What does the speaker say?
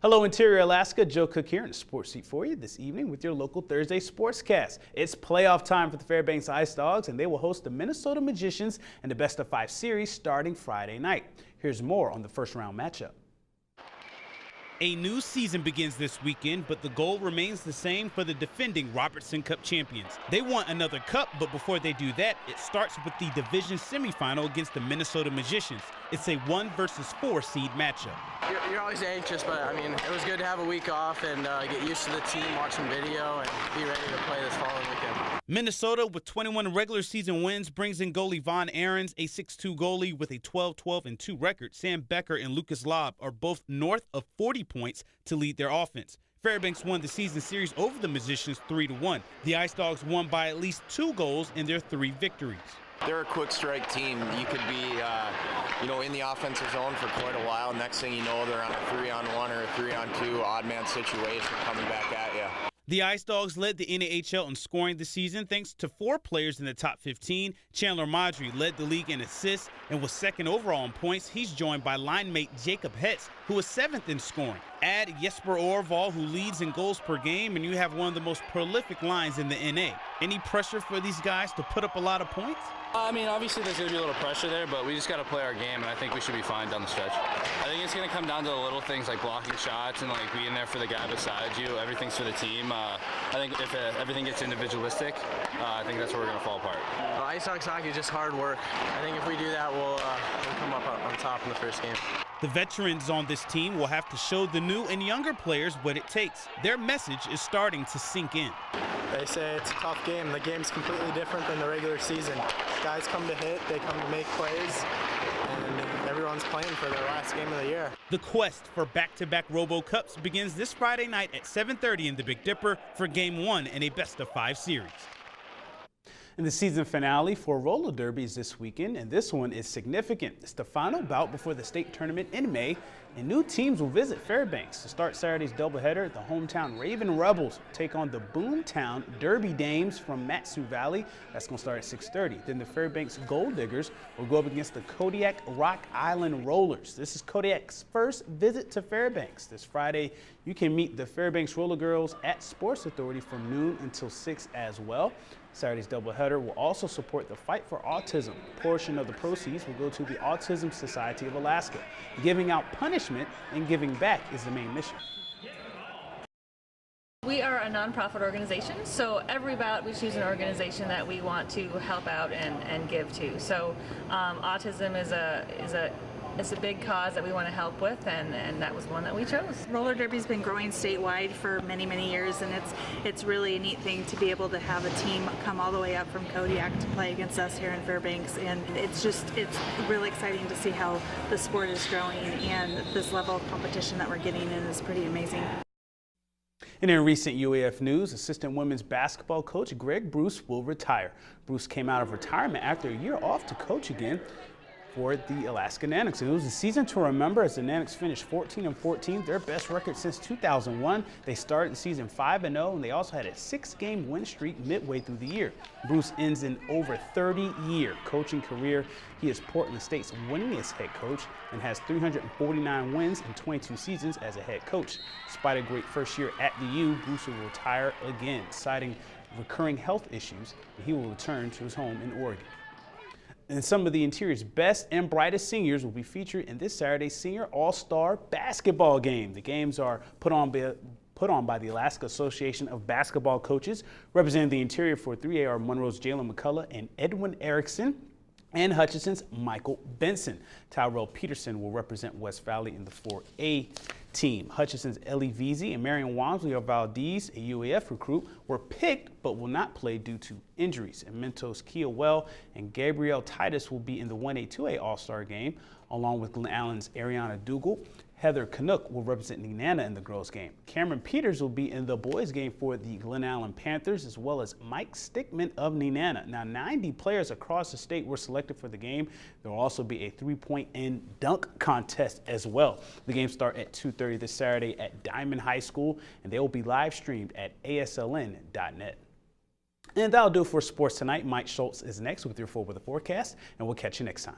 Hello, Interior Alaska. Joe Cook here in the sports seat for you this evening with your local Thursday Sportscast. It's playoff time for the Fairbanks Ice Dogs, and they will host the Minnesota Magicians in the best-of-5 series starting Friday night. Here's more on the first-round matchup. A new season begins this weekend, but the goal remains the same for the defending Robertson Cup champions. They want another cup, but before they do that, it starts with the division semifinal against the Minnesota Magicians. It's a 1-4 seed matchup. You're always anxious, but I mean, it was good to have a week off and get used to the team, watch some video, and be ready to play this following weekend. Minnesota, with 21 regular season wins, brings in goalie Von Ahrens, a 6'2 goalie with a 12-12-2 record. Sam Becker and Lucas Lobb are both north of 40 points to lead their offense. Fairbanks won the season series over the Magicians 3-1. The Ice Dogs won by at least 2 goals in their 3 victories. They're a quick strike team. You could be, in the offensive zone for quite a while. Next thing you know, they're on a 3-on-1 or a 3-on-2 odd man situation coming back at you. The Ice Dogs led the NAHL in scoring this season thanks to 4 players in the top 15. Chandler Maudry led the league in assists and was second overall in points. He's joined by line mate Jacob Hetz, who was 7th in scoring. Add Jesper Orval, who leads in goals per game, and you have one of the most prolific lines in the NA. Any pressure for these guys to put up a lot of points? I mean, obviously there's going to be a little pressure there, but we just got to play our game, and I think we should be fine down the stretch. I think it's going to come down to the little things like blocking shots and like being there for the guy beside you. Everything's for the team. I think if everything gets individualistic, I think that's where we're going to fall apart. Ice Dogs hockey is just hard work. I think if we do that, we'll come up on top in the first game. The veterans on this team will have to show the new and younger players what it takes. Their message is starting to sink in. They say it's a tough game. The game's completely different than the regular season. Guys come to hit, they come to make plays, and everyone's playing for their last game of the year. The quest for back-to-back Robo Cups begins this Friday night at 7:30 in the Big Dipper for Game 1 in a best-of-5 series. And the season finale for roller derbies this weekend, and this one is significant. It's the final bout before the state tournament in May, and new teams will visit Fairbanks. To start Saturday's doubleheader, the hometown Raven Rebels take on the Boomtown Derby Dames from Mat-Su Valley. That's going to start at 6:30. Then the Fairbanks Gold Diggers will go up against the Kodiak Rock Island Rollers. This is Kodiak's first visit to Fairbanks. This Friday, you can meet the Fairbanks Roller Girls at Sports Authority from noon until 6 as well. Saturday's doubleheader will also support the Fight for Autism. A portion of the proceeds will go to the Autism Society of Alaska. Giving out punishment and giving back is the main mission. We are a nonprofit organization, so every bout we choose an organization that we want to help out and give to. So autism is a big cause that we want to help with, and that was one that we chose. Roller derby's been growing statewide for many years, and it's really a neat thing to be able to have a team come all the way up from Kodiak to play against us here in Fairbanks, and it's really exciting to see how the sport is growing, and this level of competition that we're getting in is pretty amazing. And in recent UAF news, assistant women's basketball coach Greg Bruce will retire. Bruce came out of retirement after a year off to coach again for the Alaska Nanooks. And it was a season to remember as the Nanooks finished 14-14, their best record since 2001. They started the season 5-0, and they also had a 6-game win streak midway through the year. Bruce ends an over 30-year coaching career. He is Portland State's winningest head coach and has 349 wins in 22 seasons as a head coach. Despite a great first year at the U, Bruce will retire again, citing recurring health issues, and he will return to his home in Oregon. And some of the Interior's best and brightest seniors will be featured in this Saturday's Senior All-Star Basketball game. The games are put on by the Alaska Association of Basketball Coaches. Representing the Interior for 3A are Monroe's Jalen McCullough and Edwin Erickson, and Hutchinson's Michael Benson. Tyrell Peterson will represent West Valley in the 4A team. Hutchinson's Ellie Veazey and Marion Walmsley of Valdez, a UAF recruit, were picked but will not play due to injuries. And Mentos Kia Well and Gabrielle Titus will be in the 1A, 2A All-Star game, along with Glen Allen's Ariana Dougal. Heather Canuck will represent Nenana in the girls' game. Cameron Peters will be in the boys' game for the Glen Allen Panthers, as well as Mike Stickman of Nenana. Now, 90 players across the state were selected for the game. There will also be a 3-point and dunk contest as well. The games start at 2:30 this Saturday at Diamond High School, and they will be live streamed at asln.net. And that'll do it for sports tonight. Mike Schultz is next with your full weather forecast, and we'll catch you next time.